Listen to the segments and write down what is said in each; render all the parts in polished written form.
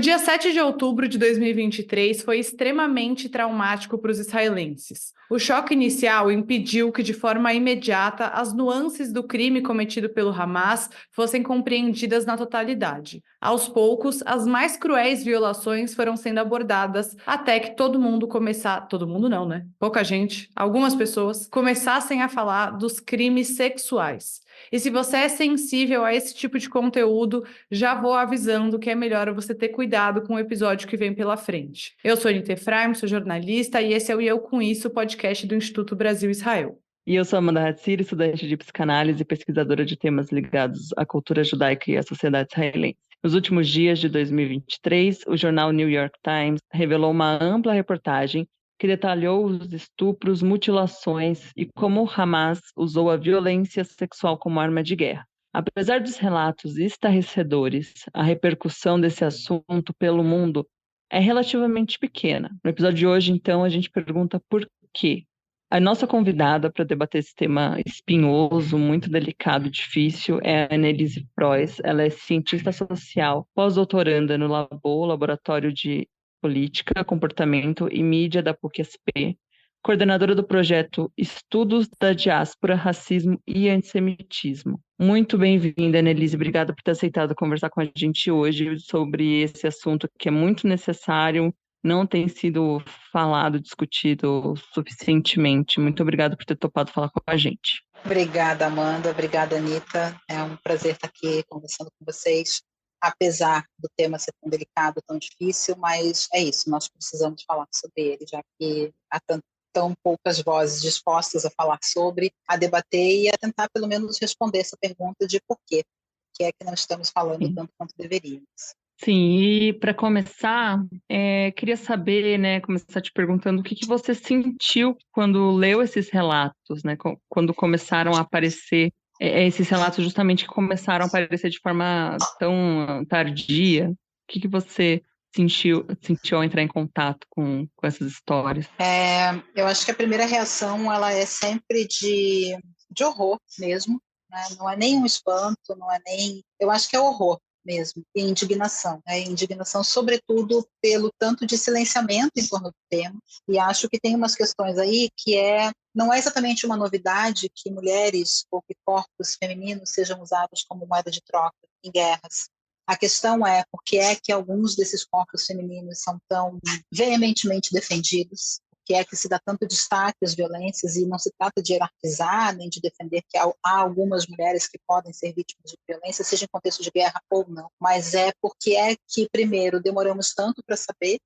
dia 7 de outubro de 2023 foi extremamente traumático para os israelenses. O choque inicial impediu que, de forma imediata, as nuances do crime cometido pelo Hamas fossem compreendidas na totalidade. Aos poucos, as mais cruéis violações foram sendo abordadas até que todo mundo não, né? Pouca gente, algumas pessoas, começassem a falar dos crimes sexuais. E se você é sensível a esse tipo de conteúdo, já vou avisando que é melhor você ter cuidado com o episódio que vem pela frente. Eu sou Anita Efraim, sou jornalista e esse é o E Eu Com Isso, podcast do Instituto Brasil-Israel. E eu sou Amanda Hatzir, estudante de psicanálise e pesquisadora de temas ligados à cultura judaica e à sociedade israelense. Nos últimos dias de 2023, o jornal New York Times revelou uma ampla reportagem que detalhou os estupros, mutilações e como o Hamas usou a violência sexual como arma de guerra. Apesar dos relatos estarrecedores, a repercussão desse assunto pelo mundo é relativamente pequena. No episódio de hoje, então, a gente pergunta por quê. A nossa convidada para debater esse tema espinhoso, muito delicado e difícil é a Annelise Frois. Ela é cientista social, pós-doutoranda no Laboratório de Política, Comportamento e Mídia da PUC-SP, coordenadora do projeto Estudos da Diáspora, Racismo e Antissemitismo. Muito bem-vinda, Annelise. Obrigada por ter aceitado conversar com a gente hoje sobre esse assunto que é muito necessário, não tem sido falado, discutido suficientemente. Muito obrigada por ter topado falar com a gente. Obrigada, Amanda. Obrigada, Anita. É um prazer estar aqui conversando com vocês, apesar do tema ser tão delicado, tão difícil, mas é isso, nós precisamos falar sobre ele, já que há tão poucas vozes dispostas a falar sobre, a debater e a tentar, pelo menos, responder essa pergunta de por quê, que é que não estamos falando tanto quanto deveríamos. Sim, e para começar, queria saber, né, começar te perguntando o que você sentiu quando leu esses relatos, né, quando começaram a aparecer, esses relatos justamente que começaram a aparecer de forma tão tardia. O que você sentiu ao entrar em contato com essas histórias? Eu acho que a primeira reação ela é sempre de horror mesmo, né? Não é nem um espanto, não é nem... Eu acho que é horror mesmo, e indignação, né? Indignação sobretudo pelo tanto de silenciamento em torno do tema, e acho que tem umas questões aí que não é exatamente uma novidade que mulheres ou que corpos femininos sejam usados como moeda de troca em guerras. A questão é por que é que alguns desses corpos femininos são tão veementemente defendidos, que é que se dá tanto destaque às violências, e não se trata de hierarquizar nem de defender que há algumas mulheres que podem ser vítimas de violência, seja em contexto de guerra ou não, mas é porque é que, primeiro, demoramos tanto para saber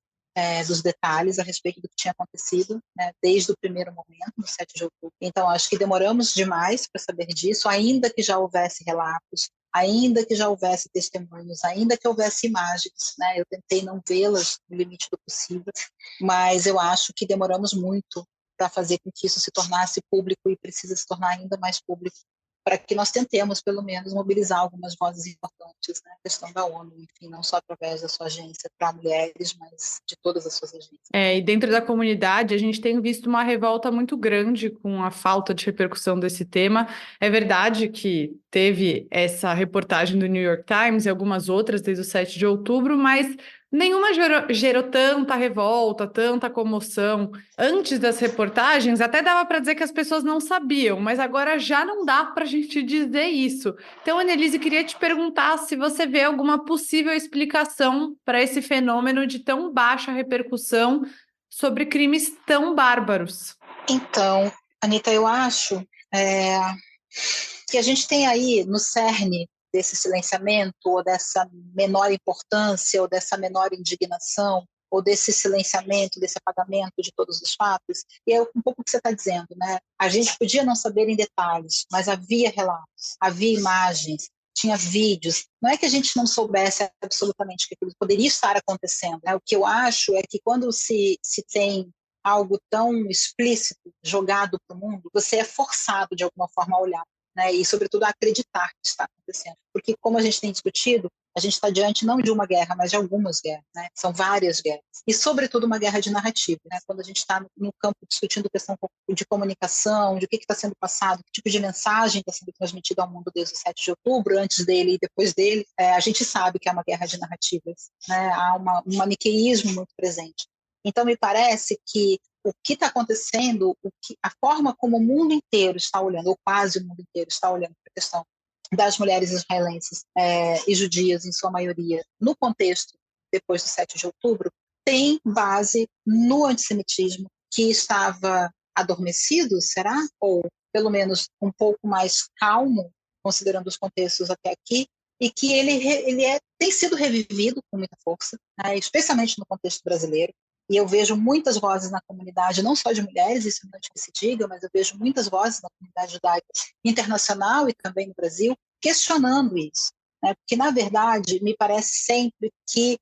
dos detalhes a respeito do que tinha acontecido, né, desde o primeiro momento, no 7 de outubro. Então, acho que demoramos demais para saber disso, ainda que já houvesse relatos, ainda que já houvesse testemunhos, ainda que houvesse imagens, né, eu tentei não vê-las no limite do possível, mas eu acho que demoramos muito para fazer com que isso se tornasse público e precisa se tornar ainda mais público, para que nós tentemos, pelo menos, mobilizar algumas vozes importantes, né? A questão da ONU, enfim, não só através da sua agência para mulheres, mas de todas as suas agências. E dentro da comunidade, a gente tem visto uma revolta muito grande com a falta de repercussão desse tema. É verdade que teve essa reportagem do New York Times e algumas outras desde o 7 de outubro, mas nenhuma gerou tanta revolta, tanta comoção. Antes das reportagens, até dava para dizer que as pessoas não sabiam, mas agora já não dá para a gente dizer isso. Então, Annelise, queria te perguntar se você vê alguma possível explicação para esse fenômeno de tão baixa repercussão sobre crimes tão bárbaros. Então, Anita, eu acho que a gente tem aí no cerne desse silenciamento, ou dessa menor importância, ou dessa menor indignação, ou desse silenciamento, desse apagamento de todos os fatos, e é um pouco o que você está dizendo, né? A gente podia não saber em detalhes, mas havia relatos, havia imagens, tinha vídeos. Não é que a gente não soubesse absolutamente que aquilo poderia estar acontecendo, né? O que eu acho é que quando se tem algo tão explícito jogado para o mundo, você é forçado de alguma forma a olhar, né? E sobretudo a acreditar que está acontecendo, porque como a gente tem discutido, a gente está diante não de uma guerra, mas de algumas guerras, né? São várias guerras. E, sobretudo, uma guerra de narrativa, né? Quando a gente está no campo discutindo questão de comunicação, de o que está sendo passado, que tipo de mensagem está sendo transmitida ao mundo desde o 7 de outubro, antes dele e depois dele, a gente sabe que é uma guerra de narrativas, né? Há um maniqueísmo muito presente. Então, me parece que o que está acontecendo, a forma como o mundo inteiro está olhando, ou quase o mundo inteiro está olhando para a questão das mulheres israelenses e judias, em sua maioria, no contexto depois do 7 de outubro, tem base no antissemitismo que estava adormecido, será? Ou pelo menos um pouco mais calmo, considerando os contextos até aqui, e que ele tem sido revivido com muita força, né, especialmente no contexto brasileiro. E eu vejo muitas vozes na comunidade, não só de mulheres, isso não é que se diga, mas eu vejo muitas vozes na comunidade judaica internacional e também no Brasil, questionando isso. Né? Porque, na verdade, me parece sempre que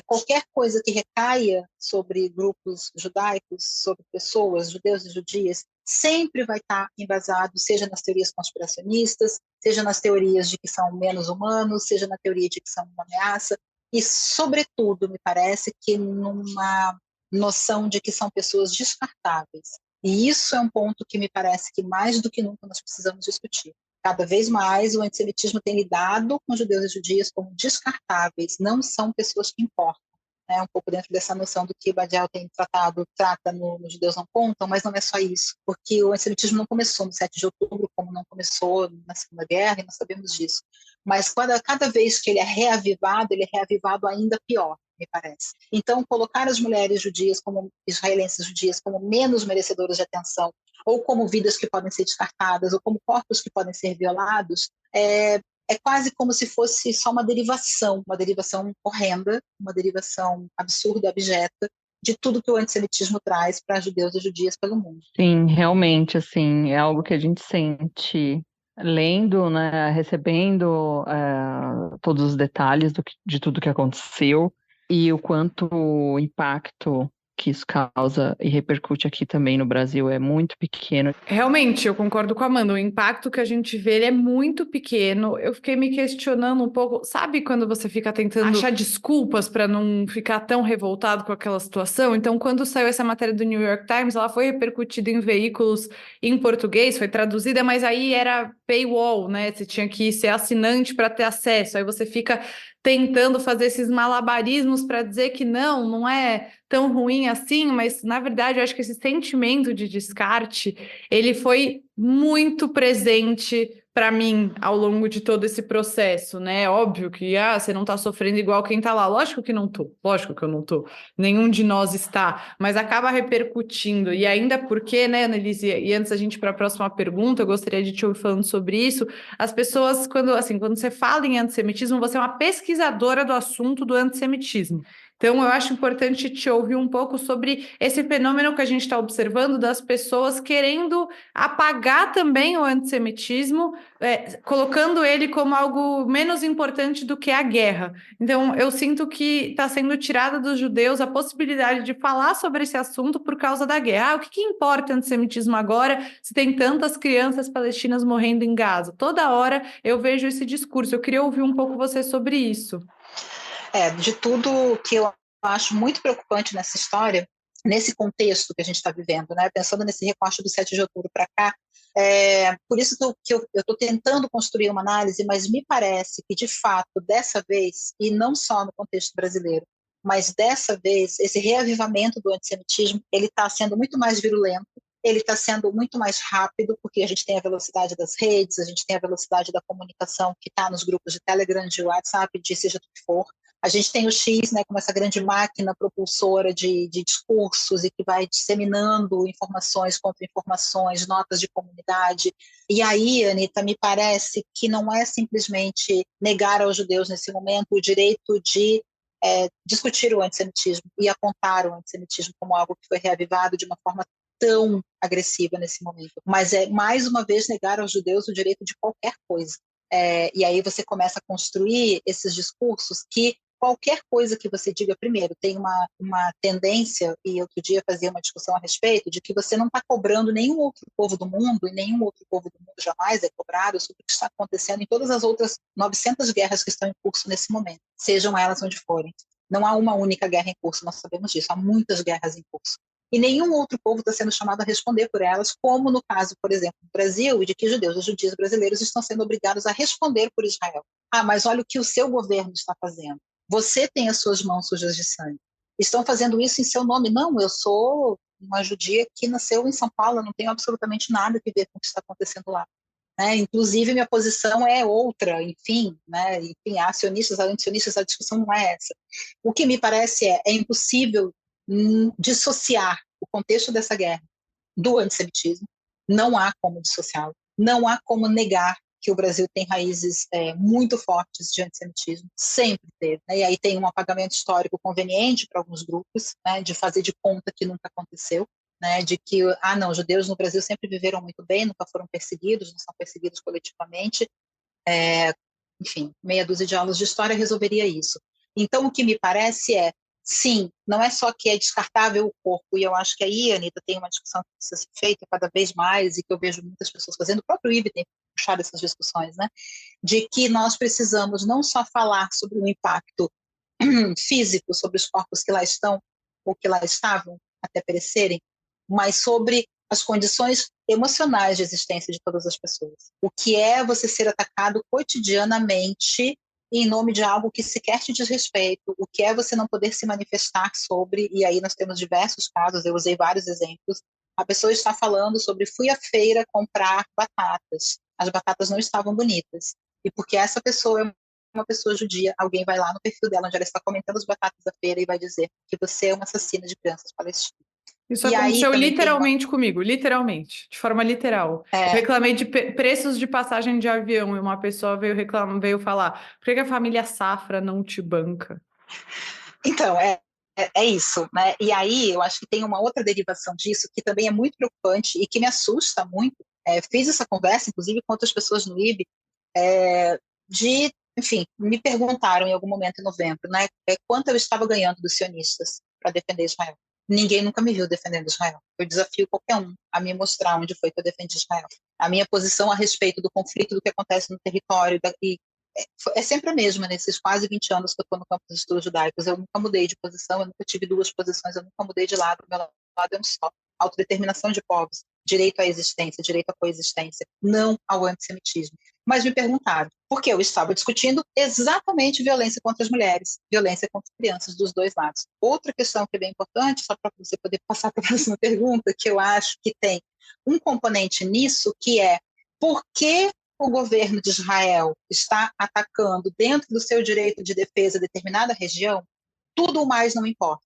qualquer coisa que recaia sobre grupos judaicos, sobre pessoas, judeus e judias, sempre vai estar embasado, seja nas teorias conspiracionistas, seja nas teorias de que são menos humanos, seja na teoria de que são uma ameaça, e, sobretudo, me parece que numa noção de que são pessoas descartáveis. E isso é um ponto que me parece que mais do que nunca nós precisamos discutir. Cada vez mais o antissemitismo tem lidado com judeus e judias como descartáveis, não são pessoas que importam. É um pouco dentro dessa noção do que Badial tem trata no Judeus Não Contam, mas não é só isso, porque o antissemitismo não começou no 7 de outubro, como não começou na Segunda Guerra, e nós sabemos disso. Mas cada vez que ele é reavivado ainda pior, me parece. Então, colocar as mulheres judias, como israelenses judias, como menos merecedoras de atenção, ou como vidas que podem ser descartadas, ou como corpos que podem ser violados, é quase como se fosse só uma derivação horrenda, uma derivação absurda, abjeta, de tudo que o antissemitismo traz para judeus e judias pelo mundo. Sim, realmente, assim, é algo que a gente sente lendo, né, recebendo todos os detalhes de tudo que aconteceu e o quanto o impacto que isso causa e repercute aqui também no Brasil é muito pequeno. Realmente, eu concordo com a Amanda. O impacto que a gente vê, ele é muito pequeno. Eu fiquei me questionando um pouco. Sabe quando você fica tentando achar desculpas para não ficar tão revoltado com aquela situação? Então, quando saiu essa matéria do New York Times, ela foi repercutida em veículos em português, foi traduzida, mas aí era paywall, né? Você tinha que ser assinante para ter acesso. Aí você fica tentando fazer esses malabarismos para dizer que não é tão ruim assim, mas na verdade eu acho que esse sentimento de descarte, ele foi muito presente para mim ao longo de todo esse processo, né? Óbvio que você não tá sofrendo igual quem tá lá. Lógico que não tô, lógico que eu não tô. Nenhum de nós está, mas acaba repercutindo. E ainda porque, né, Annelise, e antes a gente ir para a próxima pergunta, eu gostaria de te ouvir falando sobre isso. As pessoas, quando você fala em antissemitismo, você é uma pesquisadora do assunto do antissemitismo. Então, eu acho importante te ouvir um pouco sobre esse fenômeno que a gente está observando das pessoas querendo apagar também o antissemitismo, colocando ele como algo menos importante do que a guerra. Então, eu sinto que está sendo tirada dos judeus a possibilidade de falar sobre esse assunto por causa da guerra. O que importa o antissemitismo agora se tem tantas crianças palestinas morrendo em Gaza? Toda hora eu vejo esse discurso. Eu queria ouvir um pouco você sobre isso. De tudo que eu acho muito preocupante nessa história, nesse contexto que a gente está vivendo, né? Pensando nesse recorte do 7 de outubro para cá, por isso que eu estou tentando construir uma análise, mas me parece que, de fato, dessa vez, e não só no contexto brasileiro, mas dessa vez, esse reavivamento do antissemitismo, ele está sendo muito mais virulento, ele está sendo muito mais rápido, porque a gente tem a velocidade das redes, a gente tem a velocidade da comunicação que está nos grupos de Telegram, de WhatsApp, de seja do que for. A gente tem o X, né, como essa grande máquina propulsora de discursos e que vai disseminando informações, contra-informações, notas de comunidade. E aí, Anitta, me parece que não é simplesmente negar aos judeus nesse momento o direito de discutir o antissemitismo e apontar o antissemitismo como algo que foi reavivado de uma forma tão agressiva nesse momento, mas é mais uma vez negar aos judeus o direito de qualquer coisa. E aí você começa a construir esses discursos que qualquer coisa que você diga, primeiro, tem uma tendência, e outro dia fazia uma discussão a respeito, de que você não está cobrando nenhum outro povo do mundo, e nenhum outro povo do mundo jamais é cobrado sobre o que está acontecendo em todas as outras 900 guerras que estão em curso nesse momento, sejam elas onde forem. Não há uma única guerra em curso, nós sabemos disso, há muitas guerras em curso. E nenhum outro povo está sendo chamado a responder por elas, como no caso, por exemplo, do Brasil, e de que judeus e judias brasileiros estão sendo obrigados a responder por Israel. Ah, mas olha o que o seu governo está fazendo. Você tem as suas mãos sujas de sangue. Estão fazendo isso em seu nome. Não, eu sou uma judia que nasceu em São Paulo, eu não tenho absolutamente nada a ver com o que está acontecendo lá. Né? Inclusive, minha posição é outra, enfim, né? Enfim, há acionistas, há antisionistas, a discussão não é essa. O que me parece é impossível dissociar o contexto dessa guerra do antissemitismo. Não há como dissociá-lo. Não há como negar que o Brasil tem raízes muito fortes de antissemitismo, sempre teve. Né? E aí tem um apagamento histórico conveniente para alguns grupos, né, de fazer de conta que nunca aconteceu, né, de que, não, judeus no Brasil sempre viveram muito bem, nunca foram perseguidos, não são perseguidos coletivamente. Enfim, meia dúzia de aulas de história resolveria isso. Então, o que me parece é, sim, não é só que é descartável o corpo, e eu acho que aí, Anitta, tem uma discussão que precisa ser feita cada vez mais, e que eu vejo muitas pessoas fazendo, o próprio IBE tem puxado essas discussões, né, de que nós precisamos não só falar sobre o impacto físico sobre os corpos que lá estão, ou que lá estavam, até perecerem, mas sobre as condições emocionais de existência de todas as pessoas. O que é você ser atacado cotidianamente em nome de algo que sequer te diz respeito, o que é você não poder se manifestar sobre, e aí nós temos diversos casos, eu usei vários exemplos, a pessoa está falando sobre fui à feira comprar batatas, as batatas não estavam bonitas, e porque essa pessoa é uma pessoa judia, alguém vai lá no perfil dela, onde ela está comentando as batatas da feira e vai dizer que você é uma assassina de crianças palestinas. Isso E aí aconteceu também tem literalmente comigo, literalmente, de forma literal. Eu reclamei de preços de passagem de avião e uma pessoa veio falar, por que a família Safra não te banca? Então, é isso, né? E aí eu acho que tem uma outra derivação disso que também é muito preocupante e que me assusta muito. Fiz essa conversa, inclusive, com outras pessoas no IB, enfim, me perguntaram em algum momento em novembro, né, quanto eu estava ganhando dos sionistas para defender Israel. Ninguém nunca me viu defendendo Israel. Eu desafio qualquer um a me mostrar onde foi que eu defendi Israel. A minha posição a respeito do conflito, do que acontece no território, é sempre a mesma nesses quase 20 anos que eu estou no campo dos estudos judaicos. Eu nunca mudei de posição, eu nunca tive duas posições, eu nunca mudei de lado. O meu lado é um só. Autodeterminação de povos, direito à existência, direito à coexistência, não ao antissemitismo. Mas me perguntaram, porque eu estava discutindo exatamente violência contra as mulheres, violência contra crianças dos dois lados. Outra questão que é bem importante, só para você poder passar para a próxima pergunta, que eu acho que tem um componente nisso, que é por que o governo de Israel está atacando dentro do seu direito de defesa determinada região, tudo o mais não importa.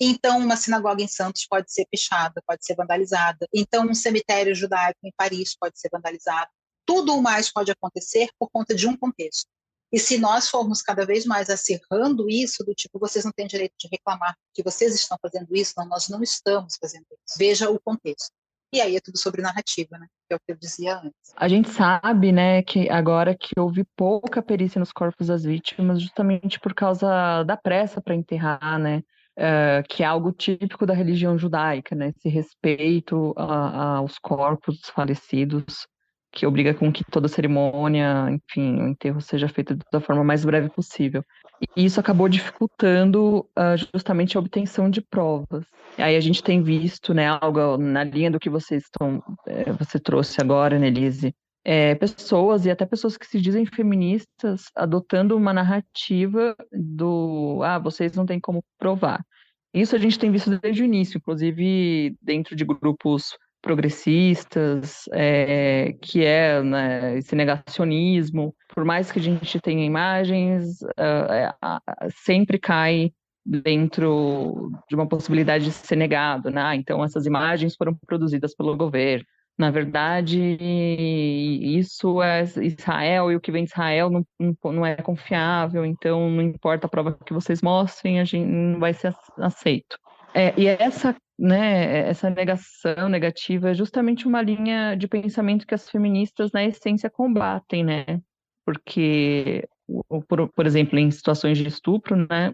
Então, uma sinagoga em Santos pode ser pichada, pode ser vandalizada. Então, um cemitério judaico em Paris pode ser vandalizado. Tudo o mais pode acontecer por conta de um contexto. E se nós formos cada vez mais acirrando isso, do tipo, vocês não têm direito de reclamar que vocês estão fazendo isso, não, nós não estamos fazendo isso. Veja o contexto. E aí é tudo sobre narrativa, né? Que é o que eu dizia antes. A gente sabe, né, que agora que houve pouca perícia nos corpos das vítimas, justamente por causa da pressa para enterrar, né? Que é algo típico da religião judaica, né? Esse respeito aos corpos falecidos, que obriga com que toda cerimônia, enfim, o enterro seja feito da forma mais breve possível. E isso acabou dificultando justamente a obtenção de provas. Aí a gente tem visto, né, algo na linha do que você trouxe agora, Nelise, pessoas e até pessoas que se dizem feministas adotando uma narrativa vocês não têm como provar. Isso a gente tem visto desde o início, inclusive dentro de grupos progressistas, que né, esse negacionismo. Por mais que a gente tenha imagens, sempre cai dentro de uma possibilidade de ser negado, né? Então, essas imagens foram produzidas pelo governo. Na verdade, isso é Israel, e o que vem de Israel não é confiável, então não importa a prova que vocês mostrem, a gente não vai ser aceito. E essa negação negativa é justamente uma linha de pensamento que as feministas, na essência, combatem, né? Porque por exemplo, em situações de estupro, né,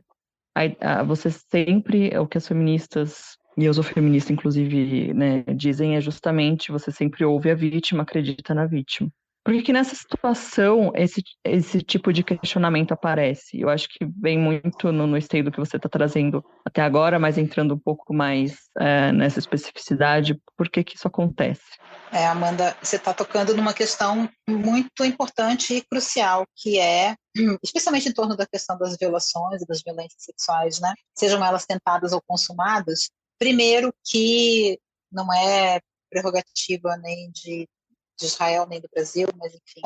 você sempre, o que as feministas, e eu sou feminista, inclusive, né, dizem é justamente você sempre ouve a vítima, acredita na vítima. Por que nessa situação esse tipo de questionamento aparece? Eu acho que vem muito no esteio do que você está trazendo até agora, mas entrando um pouco mais nessa especificidade, por que isso acontece? Amanda, você está tocando numa questão muito importante e crucial, que é, especialmente em torno da questão das violações e das violências sexuais, né? Sejam elas tentadas ou consumadas. Primeiro que não é prerrogativa nem de Israel nem do Brasil, mas enfim,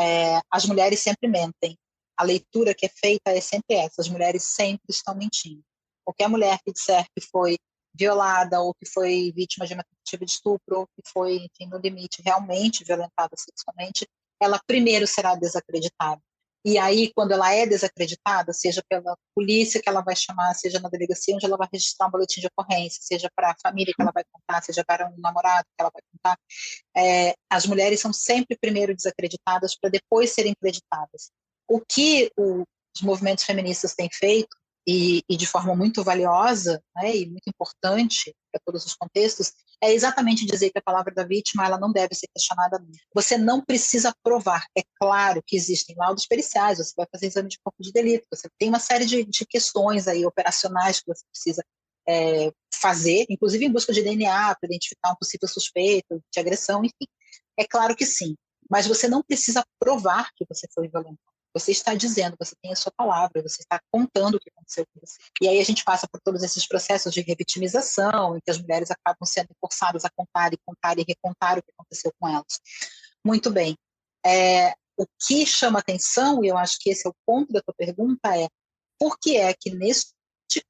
as mulheres sempre mentem. A leitura que é feita é sempre essa: as mulheres sempre estão mentindo. Qualquer mulher que disser que foi violada ou que foi vítima de uma tentativa de estupro ou que foi, enfim, no limite, realmente violentada sexualmente, ela primeiro será desacreditada. E aí, quando ela é desacreditada, seja pela polícia que ela vai chamar, seja na delegacia onde ela vai registrar um boletim de ocorrência, seja para a família que ela vai contar, seja para um namorado que ela vai contar, as mulheres são sempre primeiro desacreditadas para depois serem acreditadas. O que os movimentos feministas têm feito, e de forma muito valiosa, né, e muito importante para todos os contextos, é exatamente dizer que a palavra da vítima ela não deve ser questionada nunca. Você não precisa provar. É claro que existem laudos periciais, você vai fazer exame de corpo de delito, você tem uma série de questões aí operacionais que você precisa fazer, inclusive em busca de DNA, para identificar um possível suspeito de agressão, enfim. É claro que sim, mas você não precisa provar que você foi violentado. Você está dizendo, você tem a sua palavra, você está contando o que aconteceu com você. E aí a gente passa por todos esses processos de revitimização, em que as mulheres acabam sendo forçadas a contar e recontar o que aconteceu com elas. Muito bem. O que chama atenção, e eu acho que esse é o ponto da tua pergunta, é por que é que neste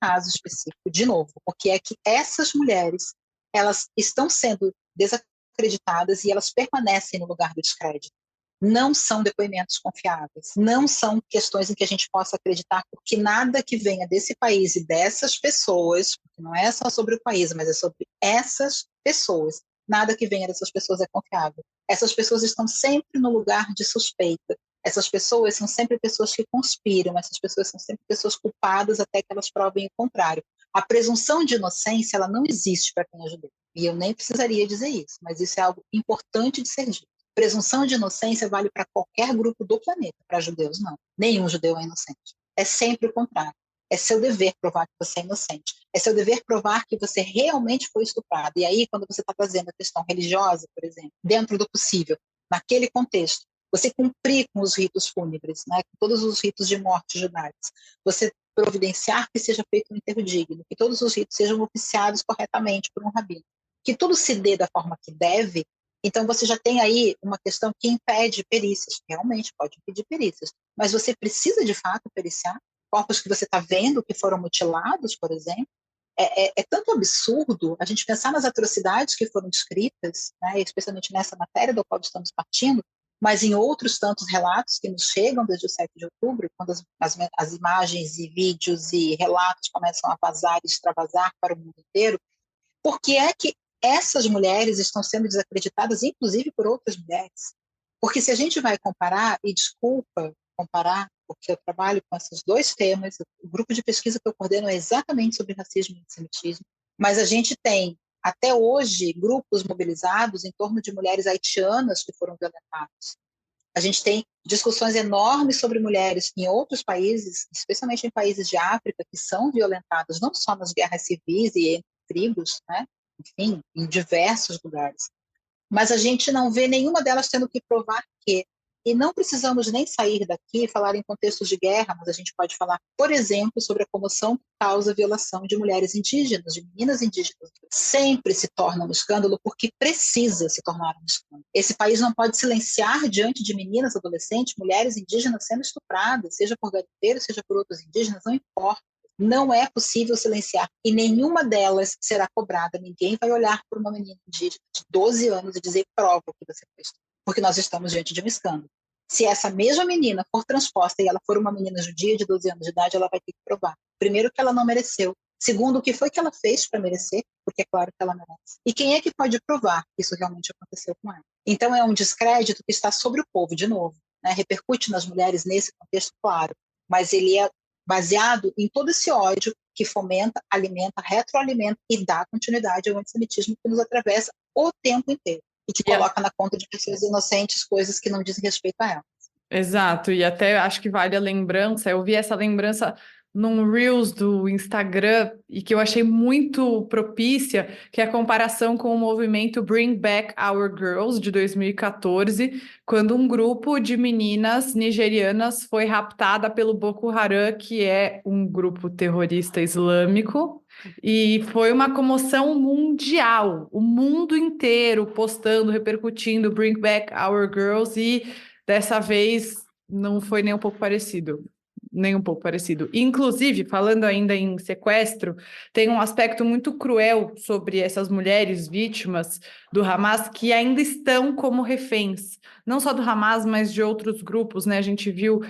caso específico, de novo, porque é que essas mulheres, elas estão sendo desacreditadas e elas permanecem no lugar do descrédito. Não são depoimentos confiáveis, não são questões em que a gente possa acreditar, porque nada que venha desse país e dessas pessoas, porque não é só sobre o país, mas é sobre essas pessoas, nada que venha dessas pessoas é confiável. Essas pessoas estão sempre no lugar de suspeita, essas pessoas são sempre pessoas que conspiram, essas pessoas são sempre pessoas culpadas até que elas provem o contrário. A presunção de inocência, ela não existe para quem é judeu, e eu nem precisaria dizer isso, mas isso é algo importante de ser dito. Presunção de inocência vale para qualquer grupo do planeta, para judeus não. Nenhum judeu é inocente. É sempre o contrário. É seu dever provar que você é inocente. É seu dever provar que você realmente foi estuprado. E aí, quando você está trazendo a questão religiosa, por exemplo, dentro do possível, naquele contexto, você cumprir com os ritos fúnebres, né, com todos os ritos de morte judaicos, você providenciar que seja feito um enterro digno, que todos os ritos sejam oficiados corretamente por um rabino, que tudo se dê da forma que deve. Então, você já tem aí uma questão que impede perícias, realmente pode impedir perícias, mas você precisa, de fato, periciar corpos que você está vendo que foram mutilados, por exemplo. É tanto absurdo a gente pensar nas atrocidades que foram descritas, né, especialmente nessa matéria do qual estamos partindo, mas em outros tantos relatos que nos chegam desde o 7 de outubro, quando as imagens e vídeos e relatos começam a vazar e extravasar para o mundo inteiro. Por que é que essas mulheres estão sendo desacreditadas, inclusive por outras mulheres? Porque se a gente vai comparar, e desculpa comparar, porque eu trabalho com esses dois temas, o grupo de pesquisa que eu coordeno é exatamente sobre racismo e antissemitismo, mas a gente tem, até hoje, grupos mobilizados em torno de mulheres haitianas que foram violentadas. A gente tem discussões enormes sobre mulheres em outros países, especialmente em países de África, que são violentadas não só nas guerras civis e entre tribos, né? Enfim, em diversos lugares. Mas a gente não vê nenhuma delas tendo que provar que. E não precisamos nem sair daqui e falar em contextos de guerra, mas a gente pode falar, por exemplo, sobre a comoção que causa a violação de mulheres indígenas, de meninas indígenas. Sempre se torna um escândalo porque precisa se tornar um escândalo. Esse país não pode silenciar diante de meninas, adolescentes, mulheres indígenas sendo estupradas, seja por garimpeiros, seja por outros indígenas, não importa. Não é possível silenciar, e nenhuma delas será cobrada. Ninguém vai olhar para uma menina indígena de 12 anos e dizer prova que você fez, porque nós estamos diante de um escândalo. Se essa mesma menina for transposta e ela for uma menina judia de 12 anos de idade, ela vai ter que provar. Primeiro, que ela não mereceu. Segundo, o que foi que ela fez para merecer, porque é claro que ela merece. E quem é que pode provar que isso realmente aconteceu com ela? Então é um descrédito que está sobre o povo, de novo, né? Repercute nas mulheres nesse contexto, claro. mas ele é baseado em todo esse ódio que fomenta, alimenta, retroalimenta e dá continuidade ao antissemitismo que nos atravessa o tempo inteiro e que coloca na conta de pessoas inocentes coisas que não dizem respeito a elas. Exato, e até acho que vale a lembrança, eu vi essa lembrança num Reels do Instagram e que eu achei muito propícia, que é a comparação com o movimento Bring Back Our Girls de 2014, quando um grupo de meninas nigerianas foi raptada pelo Boko Haram, que é um grupo terrorista islâmico, e foi uma comoção mundial, o mundo inteiro postando, repercutindo Bring Back Our Girls e dessa vez não foi nem um pouco parecido. Nem um pouco parecido. Inclusive, falando ainda em sequestro, tem um aspecto muito cruel sobre essas mulheres vítimas do Hamas que ainda estão como reféns. Não só do Hamas, mas de outros grupos, né? A gente viu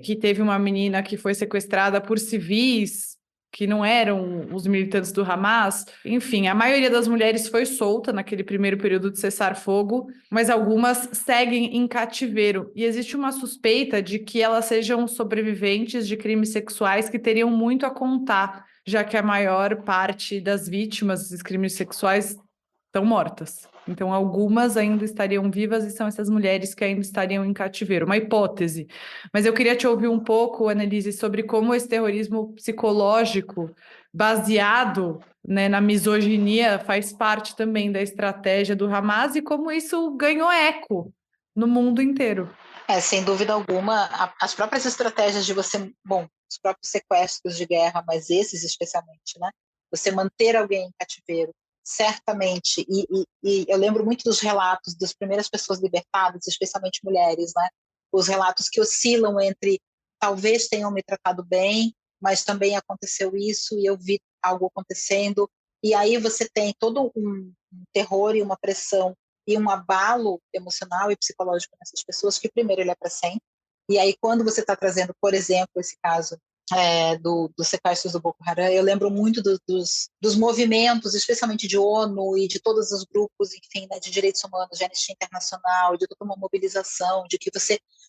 que teve uma menina que foi sequestrada por civis que não eram os militantes do Hamas. Enfim, a maioria das mulheres foi solta naquele primeiro período de cessar-fogo, mas algumas seguem em cativeiro. E existe uma suspeita de que elas sejam sobreviventes de crimes sexuais que teriam muito a contar, já que a maior parte das vítimas desses crimes sexuais estão mortas. Então, algumas ainda estariam vivas e são essas mulheres que ainda estariam em cativeiro. Uma hipótese. Mas eu queria te ouvir um pouco, Annelise, sobre como esse terrorismo psicológico, baseado, né, na misoginia, faz parte também da estratégia do Hamas e como isso ganhou eco no mundo inteiro. Sem dúvida alguma, as próprias estratégias de você, bom, os próprios sequestros de guerra, mas esses especialmente, né? Você manter alguém em cativeiro, certamente, e eu lembro muito dos relatos das primeiras pessoas libertadas, especialmente mulheres, né? Os relatos que oscilam entre talvez tenham me tratado bem, mas também aconteceu isso e eu vi algo acontecendo, e aí você tem todo um terror e uma pressão e um abalo emocional e psicológico nessas pessoas, que primeiro ele é para sempre, e aí quando você está trazendo, por exemplo, esse caso dos sequestros do Boko Haram, eu lembro muito dos movimentos, especialmente de ONU e de todos os grupos, enfim, né, de direitos humanos, de Anistia Internacional, de toda uma mobilização, de que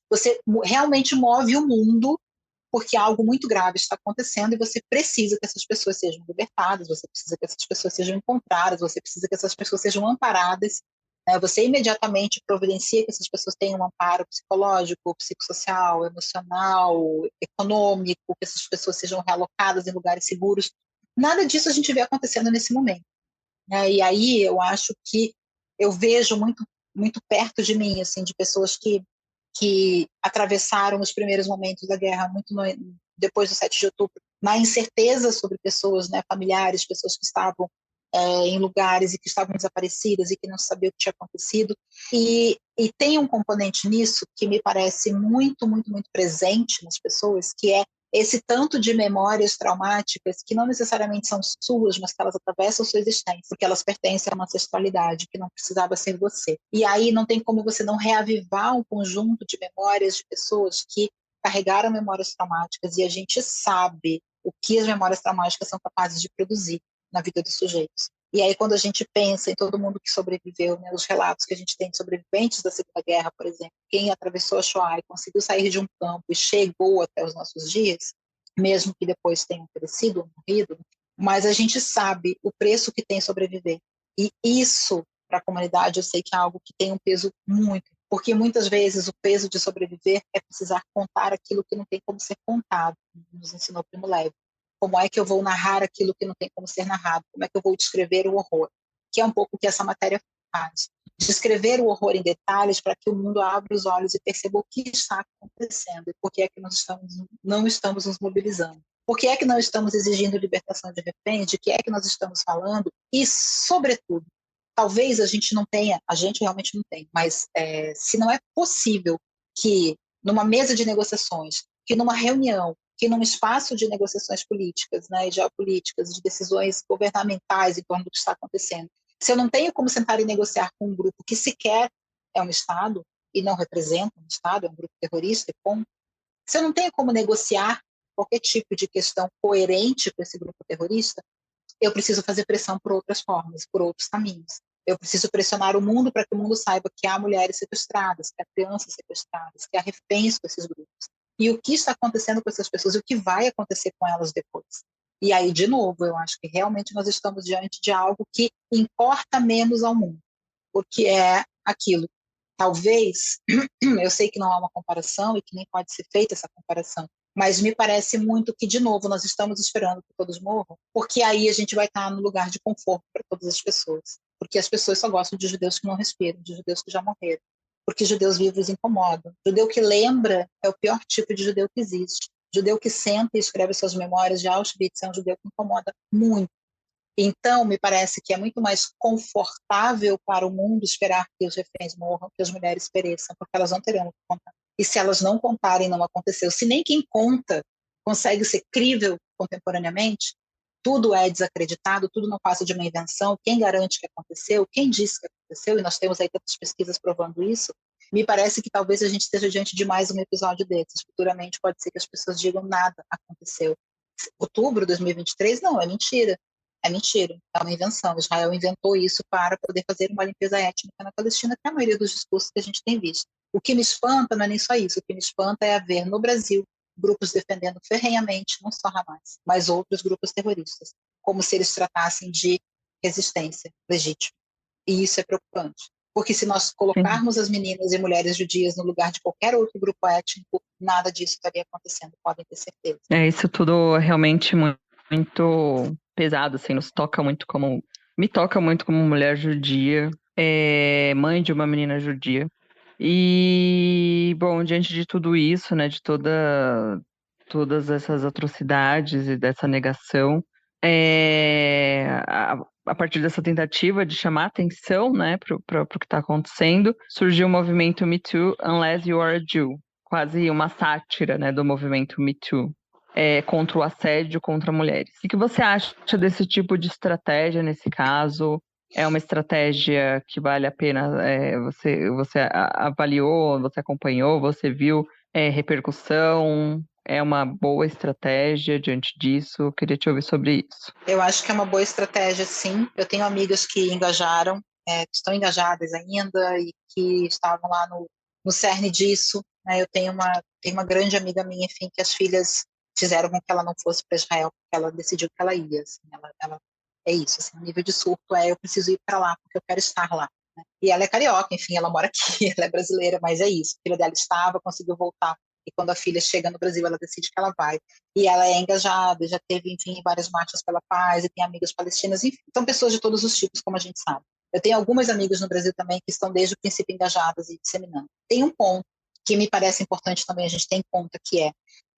você realmente move o mundo porque algo muito grave está acontecendo e você precisa que essas pessoas sejam libertadas, você precisa que essas pessoas sejam encontradas, você precisa que essas pessoas sejam amparadas, né? Você imediatamente providencia que essas pessoas tenham um amparo psicológico, psicossocial, emocional, econômico, que essas pessoas sejam realocadas em lugares seguros. Nada disso a gente vê acontecendo nesse momento, né? E aí eu acho que eu vejo muito, muito perto de mim, assim, de pessoas que atravessaram os primeiros momentos da guerra, depois do 7 de outubro, na incerteza sobre pessoas, né, familiares, pessoas que estavam em lugares e que estavam desaparecidas e que não sabiam o que tinha acontecido. E tem um componente nisso que me parece muito, muito, muito presente nas pessoas, que é esse tanto de memórias traumáticas que não necessariamente são suas, mas que elas atravessam sua existência, porque elas pertencem a uma ancestralidade que não precisava ser você. E aí não tem como você não reavivar um conjunto de memórias de pessoas que carregaram memórias traumáticas, e a gente sabe o que as memórias traumáticas são capazes de produzir na vida dos sujeitos. E aí, quando a gente pensa em todo mundo que sobreviveu, né, os relatos que a gente tem de sobreviventes da Segunda Guerra, por exemplo, quem atravessou a Shoah e conseguiu sair de um campo e chegou até os nossos dias, mesmo que depois tenham perecido ou morrido, mas a gente sabe o preço que tem sobreviver. E isso, para a comunidade, eu sei que é algo que tem um peso muito, porque muitas vezes o peso de sobreviver é precisar contar aquilo que não tem como ser contado, nos ensinou Primo Levi. Como é que eu vou narrar aquilo que não tem como ser narrado? Como é que eu vou descrever o horror? Que é um pouco o que essa matéria faz. Descrever o horror em detalhes para que o mundo abra os olhos e perceba o que está acontecendo e por que é que nós não estamos nos mobilizando. Por que é que não estamos exigindo libertação de reféns? De que é que nós estamos falando? E, sobretudo, talvez a gente não tenha, a gente realmente não tem, mas se não é possível que numa mesa de negociações, que numa reunião, que num espaço de negociações políticas, né, e geopolíticas, de decisões governamentais em torno do que está acontecendo, se eu não tenho como sentar e negociar com um grupo que sequer é um Estado e não representa um Estado, é um grupo terrorista, se eu não tenho como negociar qualquer tipo de questão coerente com esse grupo terrorista, eu preciso fazer pressão por outras formas, por outros caminhos. Eu preciso pressionar o mundo para que o mundo saiba que há mulheres sequestradas, que há crianças sequestradas, que há reféns com esses grupos. e o que está acontecendo com essas pessoas e o que vai acontecer com elas depois. E aí, de novo, eu acho que realmente nós estamos diante de algo que importa menos ao mundo, porque é aquilo. Talvez, eu sei que não há uma comparação e que nem pode ser feita essa comparação, mas me parece muito que, de novo, nós estamos esperando que todos morram, porque aí a gente vai estar no lugar de conforto para todas as pessoas. Porque as pessoas só gostam de judeus que não respiram, de judeus que já morreram. Porque judeus vivos incomodam. Judeu que lembra é o pior tipo de judeu que existe. Judeu que senta e escreve suas memórias de Auschwitz é um judeu que incomoda muito. Então, me parece que é muito mais confortável para o mundo esperar que os reféns morram, que as mulheres pereçam, porque elas não terão o que contar. E se elas não contarem, não aconteceu. Se nem quem conta consegue ser crível contemporaneamente, tudo é desacreditado, tudo não passa de uma invenção. Quem garante que aconteceu? Quem disse que aconteceu? E nós temos aí tantas pesquisas provando isso. Me parece que talvez a gente esteja diante de mais um episódio desses. Futuramente pode ser que as pessoas digam nada aconteceu. Outubro de 2023? Não, é mentira. É mentira, é uma invenção. Israel inventou isso para poder fazer uma limpeza étnica na Palestina, que é a maioria dos discursos que a gente tem visto. O que me espanta não é nem só isso, o que me espanta é haver no Brasil grupos defendendo ferrenhamente, não só Hamas, mas outros grupos terroristas, como se eles tratassem de resistência legítima. E isso é preocupante. Porque se nós colocarmos as meninas e mulheres judias no lugar de qualquer outro grupo étnico, nada disso estaria acontecendo, podem ter certeza. Isso tudo é realmente muito pesado, assim, me toca muito como mulher judia, mãe de uma menina judia. E, bom, diante de tudo isso, né, de todas essas atrocidades e dessa negação, a partir dessa tentativa de chamar atenção, né, para o que está acontecendo, surgiu o movimento Me Too, Unless You Are a Jew, quase uma sátira, né, do movimento Me Too. Contra o assédio contra mulheres. O que você acha desse tipo de estratégia nesse caso? É uma estratégia que vale a pena? Você avaliou, você acompanhou, você viu repercussão? É uma boa estratégia diante disso? Queria te ouvir sobre isso. Eu acho que é uma boa estratégia, sim. Eu tenho amigas que engajaram, que estão engajadas ainda e que estavam lá no cerne disso. Né? Eu tenho uma grande amiga minha, enfim, que as filhas fizeram com que ela não fosse para Israel, porque ela decidiu que ela ia. Assim, ela é isso, assim, o nível de surto eu preciso ir para lá, porque eu quero estar lá. Né? E ela é carioca, enfim, ela mora aqui, ela é brasileira, mas é isso. A filha dela estava, conseguiu voltar. E quando a filha chega no Brasil, ela decide que ela vai. E ela é engajada, já teve, enfim, várias marchas pela paz, e tem amigas palestinas, enfim. São pessoas de todos os tipos, como a gente sabe. Eu tenho algumas amigas no Brasil também que estão desde o princípio engajadas e disseminando. Tem um ponto que me parece importante também a gente ter em conta, que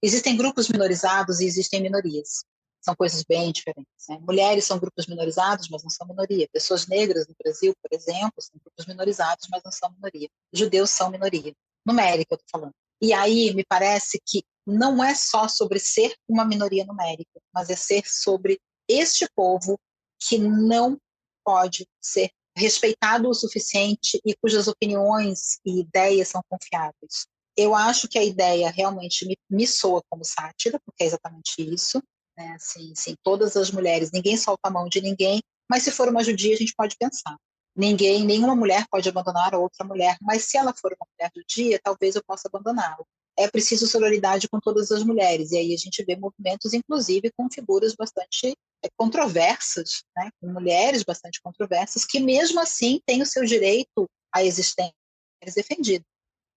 existem grupos minorizados e existem minorias. São coisas bem diferentes. Né? Mulheres são grupos minorizados, mas não são minoria. Pessoas negras no Brasil, por exemplo, são grupos minorizados, mas não são minoria. Judeus são minoria. Numérica, eu estou falando. E aí me parece que não é só sobre ser uma minoria numérica, mas é ser sobre este povo que não pode ser respeitado o suficiente e cujas opiniões e ideias são confiáveis. Eu acho que a ideia realmente me soa como sátira, porque é exatamente isso. Né? Assim, todas as mulheres, ninguém solta a mão de ninguém, mas se for uma judia a gente pode pensar. Nenhuma mulher pode abandonar a outra mulher, mas se ela for uma mulher judia, talvez eu possa abandoná-la. É preciso sororidade com todas as mulheres, e aí a gente vê movimentos, inclusive, com figuras bastante controversas, né? Com mulheres bastante controversas, que mesmo assim têm o seu direito à existência defendido.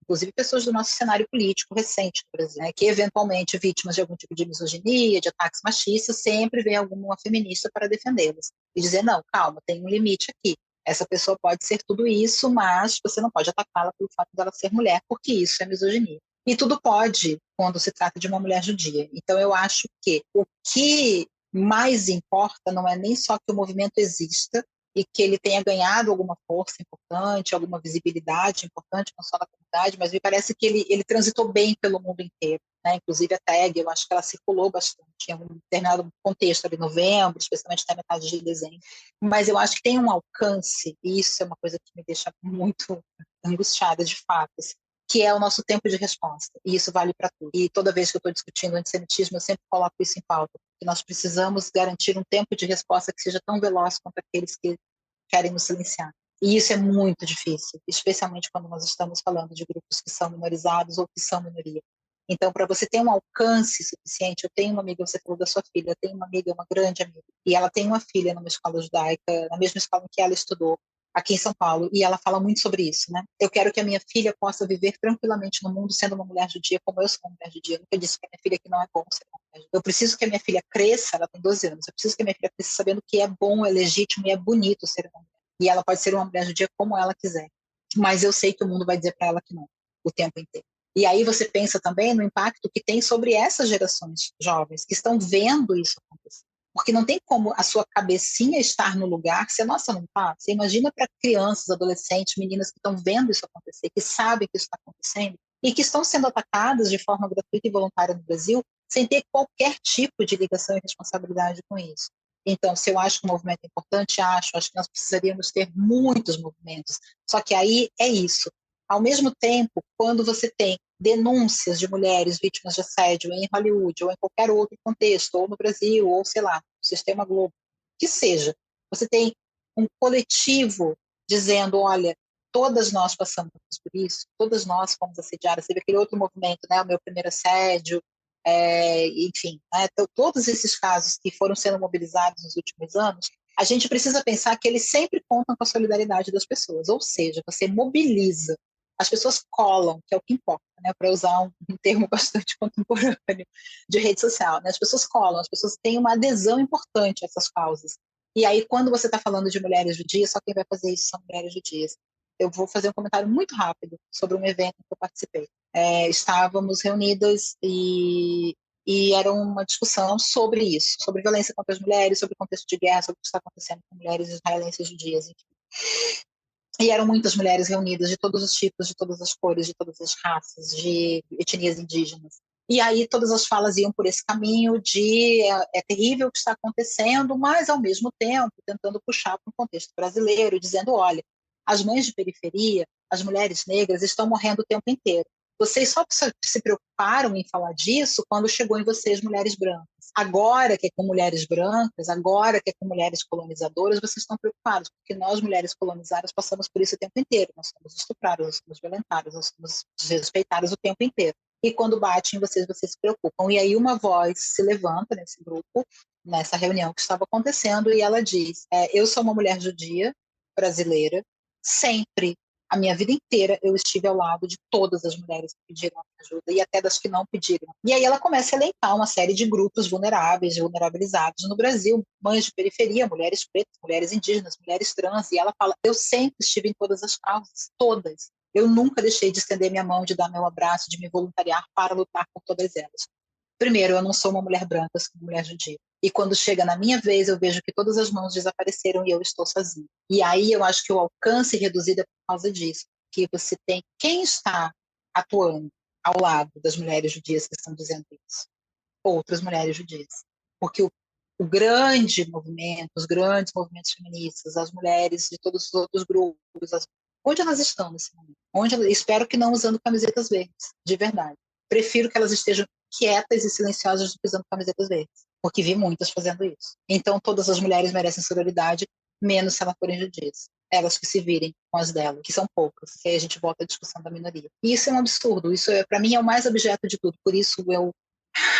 Inclusive pessoas do nosso cenário político recente, por exemplo, né? Que eventualmente vítimas de algum tipo de misoginia, de ataques machistas, sempre vem alguma feminista para defendê-las. E dizer, não, calma, tem um limite aqui. Essa pessoa pode ser tudo isso, mas você não pode atacá-la pelo fato dela ser mulher, porque isso é misoginia. E tudo pode quando se trata de uma mulher judia. Então eu acho que o que mais importa não é nem só que o movimento exista e que ele tenha ganhado alguma força importante, alguma visibilidade importante, não só na comunidade, mas me parece que ele transitou bem pelo mundo inteiro. Né? Inclusive a tag, eu acho que ela circulou bastante em um determinado contexto ali, novembro, especialmente até metade de dezembro. Mas eu acho que tem um alcance, e isso é uma coisa que me deixa muito angustiada de fato, assim, que é o nosso tempo de resposta, e isso vale para tudo. E toda vez que eu estou discutindo antissemitismo, eu sempre coloco isso em pauta, porque nós precisamos garantir um tempo de resposta que seja tão veloz quanto aqueles que querem nos silenciar. E isso é muito difícil, especialmente quando nós estamos falando de grupos que são minorizados ou que são minoria. Então, para você ter um alcance suficiente, eu tenho uma amiga, você falou da sua filha, eu tenho uma amiga, uma grande amiga, e ela tem uma filha numa escola judaica, na mesma escola em que ela estudou, aqui em São Paulo, e ela fala muito sobre isso, né? Eu quero que a minha filha possa viver tranquilamente no mundo sendo uma mulher judia, como eu sou uma mulher judia. Eu nunca disse que a minha filha que não é bom ser uma mulher judia. Eu preciso que a minha filha cresça, ela tem 12 anos, eu preciso que a minha filha cresça sabendo que é bom, é legítimo e é bonito ser uma mulher. E ela pode ser uma mulher judia como ela quiser. Mas eu sei que o mundo vai dizer para ela que não, o tempo inteiro. E aí você pensa também no impacto que tem sobre essas gerações jovens que estão vendo isso acontecer. Porque não tem como a sua cabecinha estar no lugar se a nossa não está. Você imagina para crianças, adolescentes, meninas que estão vendo isso acontecer, que sabem que isso está acontecendo e que estão sendo atacadas de forma gratuita e voluntária no Brasil sem ter qualquer tipo de ligação e responsabilidade com isso. Então, se eu acho que o movimento é importante, acho que nós precisaríamos ter muitos movimentos. Só que aí é isso. Ao mesmo tempo, quando você tem denúncias de mulheres vítimas de assédio em Hollywood ou em qualquer outro contexto, ou no Brasil, ou sei lá, no Sistema Globo, que seja, você tem um coletivo dizendo, olha, todas nós passamos por isso, todas nós fomos assediadas, teve aquele outro movimento, né, o meu primeiro assédio, enfim, né, então, todos esses casos que foram sendo mobilizados nos últimos anos, a gente precisa pensar que eles sempre contam com a solidariedade das pessoas, ou seja, você mobiliza, as pessoas colam, que é o que importa, né, para usar um termo bastante contemporâneo de rede social, né, as pessoas colam, as pessoas têm uma adesão importante a essas causas. E aí, quando você está falando de mulheres judias, só quem vai fazer isso são mulheres judias. Eu vou fazer um comentário muito rápido sobre um evento que eu participei. Estávamos reunidas e era uma discussão sobre isso, sobre violência contra as mulheres, sobre o contexto de guerra, sobre o que está acontecendo com mulheres israelenses judias, enfim. E eram muitas mulheres reunidas de todos os tipos, de todas as cores, de todas as raças, de etnias indígenas. E aí todas as falas iam por esse caminho de é terrível o que está acontecendo, mas ao mesmo tempo tentando puxar para o contexto brasileiro, dizendo, olha, as mães de periferia, as mulheres negras estão morrendo o tempo inteiro. Vocês só se preocuparam em falar disso quando chegou em vocês mulheres brancas. Agora que é com mulheres brancas, agora que é com mulheres colonizadoras, vocês estão preocupados, porque nós, mulheres colonizadas, passamos por isso o tempo inteiro. Nós somos estupradas, nós somos violentadas, nós somos desrespeitadas o tempo inteiro. E quando bate em vocês, vocês se preocupam. E aí uma voz se levanta nesse grupo, nessa reunião que estava acontecendo, e ela diz, eu sou uma mulher judia, brasileira, sempre, a minha vida inteira, eu estive ao lado de todas as mulheres que pediram ajuda e até das que não pediram. E aí ela começa a elencar uma série de grupos vulneráveis, vulnerabilizados no Brasil, mães de periferia, mulheres pretas, mulheres indígenas, mulheres trans, e ela fala, eu sempre estive em todas as causas, todas. Eu nunca deixei de estender minha mão, de dar meu abraço, de me voluntariar para lutar por todas elas. Primeiro, eu não sou uma mulher branca, eu sou uma mulher judia. E quando chega na minha vez, eu vejo que todas as mãos desapareceram e eu estou sozinha. E aí eu acho que o alcance reduzido é por causa disso. Que você tem quem está atuando ao lado das mulheres judias que estão dizendo isso. Outras mulheres judias. Porque o grande movimento, os grandes movimentos feministas, as mulheres de todos os outros grupos, onde elas estão nesse momento? Espero que não usando camisetas verdes, de verdade. Prefiro que elas estejam quietas e silenciosas usando camisetas verdes, porque vi muitas fazendo isso. Então, todas as mulheres merecem sororidade, menos se elas forem judias. Elas que se virem com as delas, que são poucas, que aí a gente volta à discussão da minoria. E isso é um absurdo, isso para mim é o mais objeto de tudo, por isso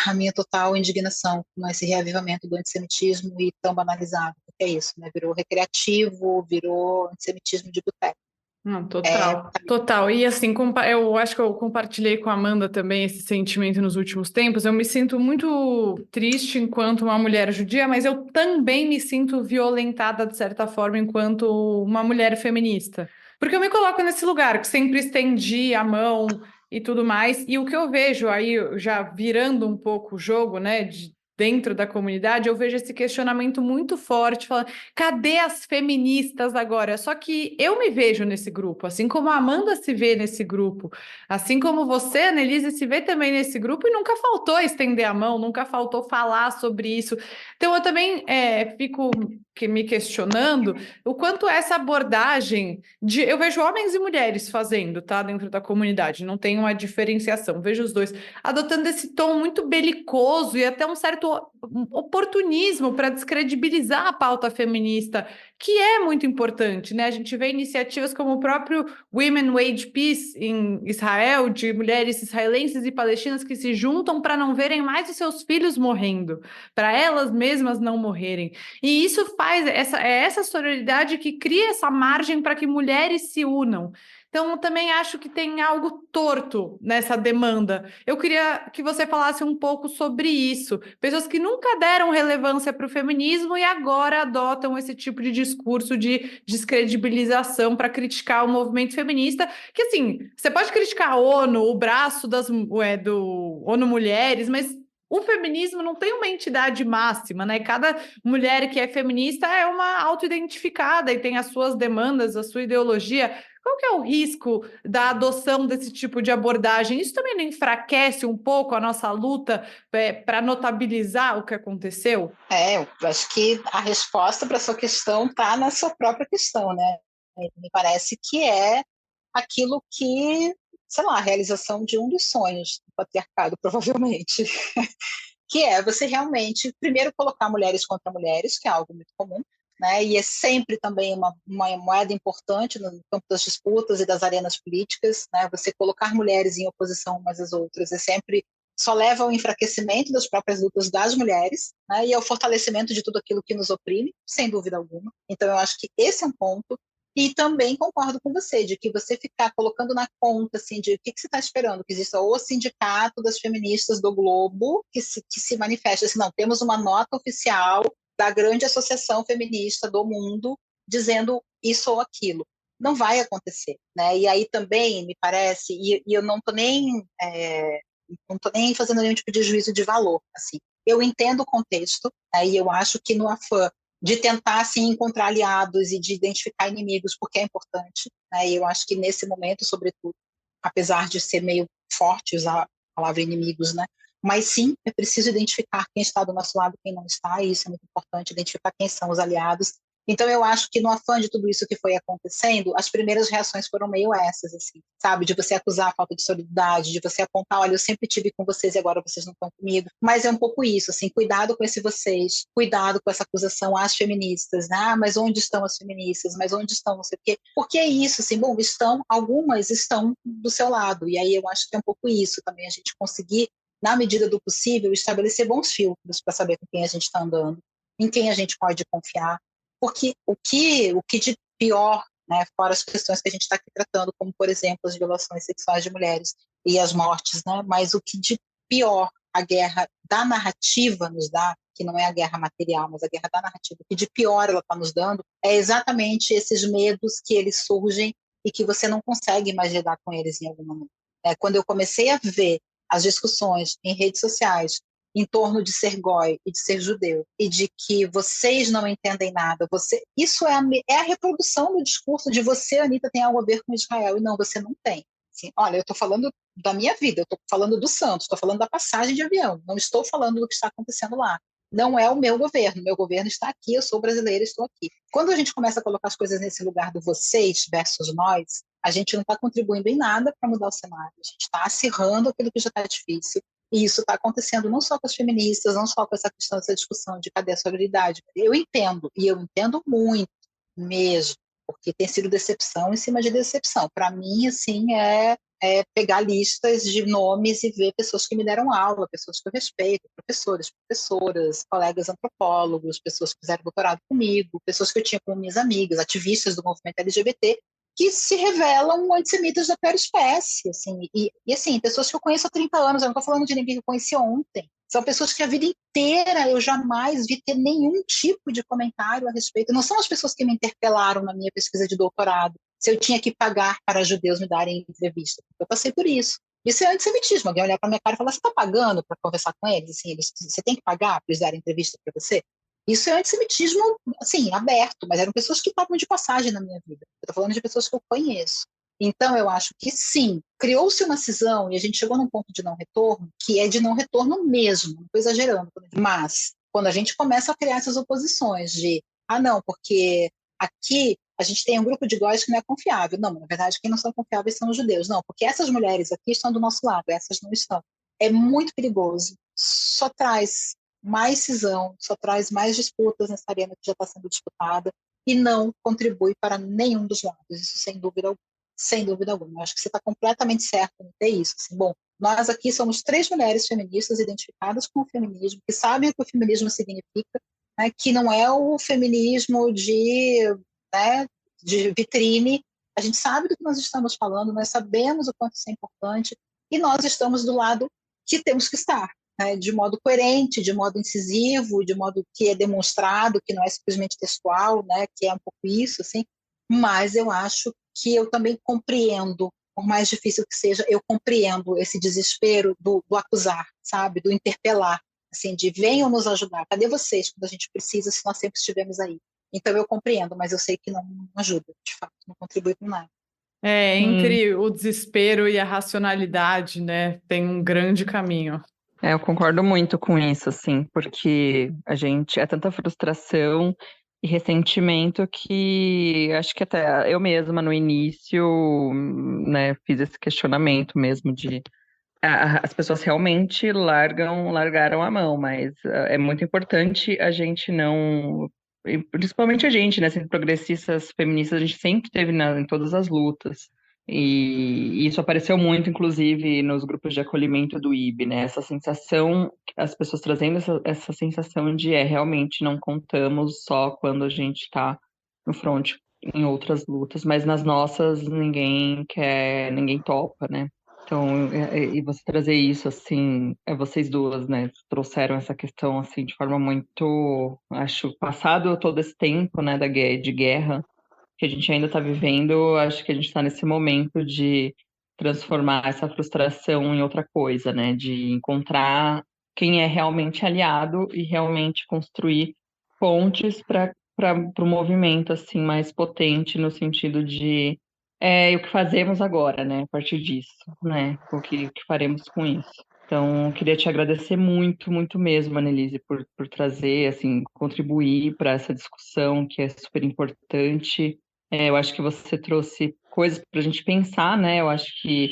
a minha total indignação com esse reavivamento do antissemitismo e tão banalizado, porque é isso, né? Virou recreativo, virou antissemitismo de boteco. Não, total. E assim, eu acho que eu compartilhei com a Amanda também esse sentimento nos últimos tempos. Eu me sinto muito triste enquanto uma mulher judia, mas eu também me sinto violentada, de certa forma, enquanto uma mulher feminista. Porque eu me coloco nesse lugar, que sempre estendi a mão e tudo mais. E o que eu vejo aí, já virando um pouco o jogo, né, dentro da comunidade, eu vejo esse questionamento muito forte, falando, cadê as feministas agora? Só que eu me vejo nesse grupo, assim como a Amanda se vê nesse grupo, assim como você, Annelise, se vê também nesse grupo, e nunca faltou estender a mão, nunca faltou falar sobre isso. Então eu também fico me questionando o quanto essa abordagem eu vejo homens e mulheres fazendo, tá, dentro da comunidade, não tem uma diferenciação, vejo os dois adotando esse tom muito belicoso e até um certo certo oportunismo para descredibilizar a pauta feminista, que é muito importante, né? A gente vê iniciativas como o próprio Women Wage Peace em Israel, de mulheres israelenses e palestinas que se juntam para não verem mais os seus filhos morrendo, para elas mesmas não morrerem. E isso faz essa sororidade que cria essa margem para que mulheres se unam. Então, eu também acho que tem algo torto nessa demanda. Eu queria que você falasse um pouco sobre isso. Pessoas que nunca deram relevância para o feminismo e agora adotam esse tipo de discurso de descredibilização para criticar o movimento feminista, que assim, você pode criticar a ONU, o braço do ONU Mulheres, mas o feminismo não tem uma entidade máxima, né? Cada mulher que é feminista é uma autoidentificada e tem as suas demandas, a sua ideologia. Qual que é o risco da adoção desse tipo de abordagem? Isso também não enfraquece um pouco a nossa luta para notabilizar o que aconteceu? Eu acho que a resposta para a sua questão está na sua própria questão, né? Me parece que é aquilo que, sei lá, a realização de um dos sonhos do patriarcado, provavelmente, que é você realmente, primeiro, colocar mulheres contra mulheres, que é algo muito comum, né? E é sempre também uma moeda importante no campo das disputas e das arenas políticas, né? Você colocar mulheres em oposição umas às outras é sempre só leva ao enfraquecimento das próprias lutas das mulheres, né? E ao fortalecimento de tudo aquilo que nos oprime, sem dúvida alguma. Então, eu acho que esse é um ponto. E também concordo com você, de que você ficar colocando na conta, assim, de o que você está esperando, que exista o sindicato das feministas do Globo, que se manifeste, assim, não, temos uma nota oficial da grande associação feminista do mundo dizendo isso ou aquilo. Não vai acontecer, né? E aí também, me parece, e eu não estou nem fazendo nenhum tipo de juízo de valor, assim. Eu entendo o contexto, né, e eu acho que no afã de tentar assim, encontrar aliados e de identificar inimigos, porque é importante, né? E eu acho que nesse momento, sobretudo, apesar de ser meio forte usar a palavra inimigos, né? Mas sim, é preciso identificar quem está do nosso lado e quem não está, e isso é muito importante, identificar quem são os aliados. Então, eu acho que no afã de tudo isso que foi acontecendo, as primeiras reações foram meio essas, assim, sabe? De você acusar a falta de solidariedade, de você apontar, olha, eu sempre tive com vocês e agora vocês não estão comigo. Mas é um pouco isso, assim, cuidado com esse vocês, cuidado com essa acusação às feministas, né? Ah, mas onde estão as feministas? Mas onde estão não sei o quê? Porque é isso, assim, bom, algumas estão do seu lado, e aí eu acho que é um pouco isso também, a gente conseguir, na medida do possível, estabelecer bons filtros para saber com quem a gente está andando, em quem a gente pode confiar, porque o que de pior, né, fora as questões que a gente está aqui tratando, como, por exemplo, as violações sexuais de mulheres e as mortes, né, mas o que de pior a guerra da narrativa nos dá, que não é a guerra material, mas a guerra da narrativa, o que de pior ela está nos dando, é exatamente esses medos que eles surgem e que você não consegue mais lidar com eles em algum momento. Quando eu comecei a ver as discussões em redes sociais em torno de ser goi e de ser judeu, e de que vocês não entendem nada, isso é a reprodução do discurso de você, Anitta, tem algo a ver com Israel, e não, você não tem. Assim, olha, eu estou falando da minha vida, eu estou falando do Santos, estou falando da passagem de avião, não estou falando do que está acontecendo lá. Não é o meu governo está aqui, eu sou brasileira, estou aqui. Quando a gente começa a colocar as coisas nesse lugar do vocês versus nós, a gente não está contribuindo em nada para mudar o cenário, a gente está acirrando aquilo que já está difícil. E isso está acontecendo não só com as feministas, não só com essa questão, essa discussão de cadê a sororidade. Eu entendo, e eu entendo muito mesmo, porque tem sido decepção em cima de decepção. Para mim, assim, é pegar listas de nomes e ver pessoas que me deram aula, pessoas que eu respeito, professores, professoras, colegas antropólogos, pessoas que fizeram doutorado comigo, pessoas que eu tinha como minhas amigas, ativistas do movimento LGBT, que se revelam antissemitas da pior espécie, assim, e assim, pessoas que eu conheço há 30 anos, eu não estou falando de ninguém que eu conheci ontem, são pessoas que a vida inteira eu jamais vi ter nenhum tipo de comentário a respeito, não são as pessoas que me interpelaram na minha pesquisa de doutorado, se eu tinha que pagar para judeus me darem entrevista, eu passei por isso. Isso é antissemitismo, alguém olhar para minha cara e falar, você está pagando para conversar com eles? Assim, você tem que pagar para eles darem entrevista para você? Isso é antissemitismo, assim, aberto, mas eram pessoas que estavam de passagem na minha vida. Eu estou falando de pessoas que eu conheço. Então, eu acho que sim, criou-se uma cisão e a gente chegou num ponto de não retorno, que é de não retorno mesmo, não estou exagerando. Mas, quando a gente começa a criar essas oposições de, não, porque aqui a gente tem um grupo de góis que não é confiável. Não, na verdade, quem não são confiáveis são os judeus. Não, porque essas mulheres aqui estão do nosso lado, essas não estão. É muito perigoso. Só traz mais cisão, só traz mais disputas nessa arena que já está sendo disputada e não contribui para nenhum dos lados, isso sem dúvida alguma. Sem dúvida alguma. Eu acho que você está completamente certo em ter isso. Assim, bom, nós aqui somos 3 mulheres feministas identificadas com o feminismo, que sabem o que o feminismo significa, né, que não é o feminismo né, de vitrine. A gente sabe do que nós estamos falando, nós sabemos o quanto isso é importante, e nós estamos do lado que temos que estar, né, de modo coerente, de modo incisivo, de modo que é demonstrado, que não é simplesmente textual, né, que é um pouco isso, assim, mas eu acho que eu também compreendo, por mais difícil que seja, eu compreendo esse desespero do acusar, sabe, do interpelar, assim, de venham nos ajudar, cadê vocês quando a gente precisa, se nós sempre estivemos aí? Então eu compreendo, mas eu sei que não ajuda, de fato, não contribui com nada. Entre o desespero e a racionalidade, né, tem um grande caminho. Eu concordo muito com isso, assim, porque a gente é tanta frustração e ressentimento que acho que até eu mesma no início, né, fiz esse questionamento mesmo de as pessoas realmente largaram a mão, mas é muito importante a gente não, e principalmente a gente, né, sendo progressistas feministas, a gente sempre esteve em todas as lutas. E isso apareceu muito, inclusive, nos grupos de acolhimento do IB, né? Essa sensação, as pessoas trazendo essa sensação de realmente não contamos só quando a gente está no front em outras lutas, mas nas nossas ninguém quer, ninguém topa, né? Então, e você trazer isso, assim, vocês duas, né, trouxeram essa questão, assim, de forma muito, acho, passado todo esse tempo, né, de guerra, que a gente ainda está vivendo, acho que a gente está nesse momento de transformar essa frustração em outra coisa, né, de encontrar quem é realmente aliado e realmente construir pontes para o movimento, assim, mais potente no sentido de e o que fazemos agora, né, a partir disso, né, o que faremos com isso. Então, eu queria te agradecer muito, muito mesmo, Annelise, por trazer, assim, contribuir para essa discussão que é super importante. Eu acho que você trouxe coisas para a gente pensar, né? Eu acho que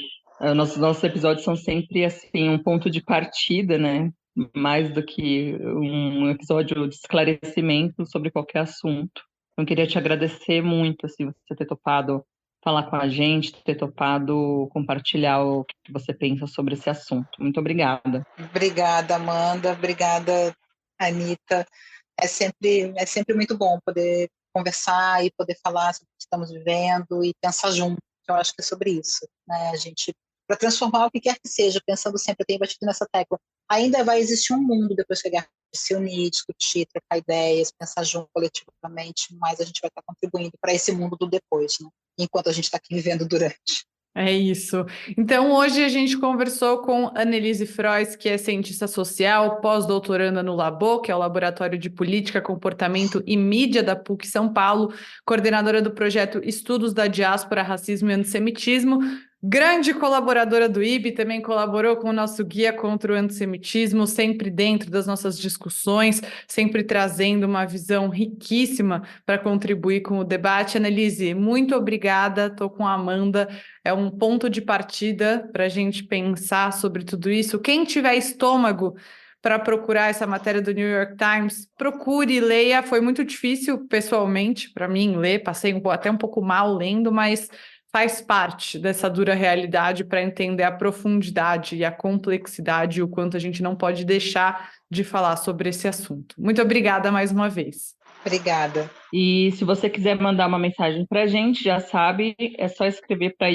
nossos episódios são sempre, assim, um ponto de partida, né? Mais do que um episódio de esclarecimento sobre qualquer assunto. Então, eu queria te agradecer muito, assim, você ter topado falar com a gente, ter topado compartilhar o que você pensa sobre esse assunto. Muito obrigada. Obrigada, Amanda. Obrigada, Anita. É sempre muito bom poder conversar e poder falar sobre o que estamos vivendo e pensar junto. Eu acho que é sobre isso, né? A gente, para transformar o que quer que seja, pensando sempre, eu tenho batido nessa tecla, ainda vai existir um mundo depois que a guerra se unir, discutir, trocar ideias, pensar junto coletivamente, mas a gente vai estar contribuindo para esse mundo do depois, né? Enquanto a gente está aqui vivendo durante. É isso. Então, hoje a gente conversou com Annelise Frois, que é cientista social, pós-doutoranda no Labo, que é o Laboratório de Política, Comportamento e Mídia da PUC São Paulo, coordenadora do projeto Estudos da Diáspora, Racismo e Antissemitismo, grande colaboradora do IB, também colaborou com o nosso guia contra o antissemitismo, sempre dentro das nossas discussões, sempre trazendo uma visão riquíssima para contribuir com o debate. Annelise, muito obrigada, estou com a Amanda. É um ponto de partida para a gente pensar sobre tudo isso. Quem tiver estômago para procurar essa matéria do New York Times, procure e leia. Foi muito difícil, pessoalmente, para mim, ler. Passei até um pouco mal lendo, mas faz parte dessa dura realidade para entender a profundidade e a complexidade e o quanto a gente não pode deixar de falar sobre esse assunto. Muito obrigada mais uma vez. Obrigada. E se você quiser mandar uma mensagem para a gente, já sabe, é só escrever para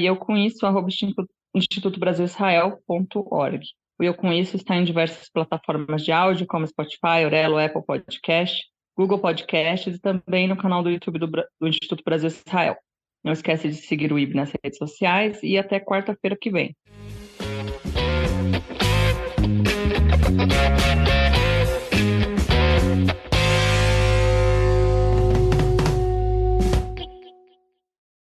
@institutobrasilisrael.org. O Eu Com Isso está em diversas plataformas de áudio, como Spotify, Orelo, Apple Podcast, Google Podcasts e também no canal do YouTube do Instituto Brasil Israel. Não esquece de seguir o IB nas redes sociais e até quarta-feira que vem.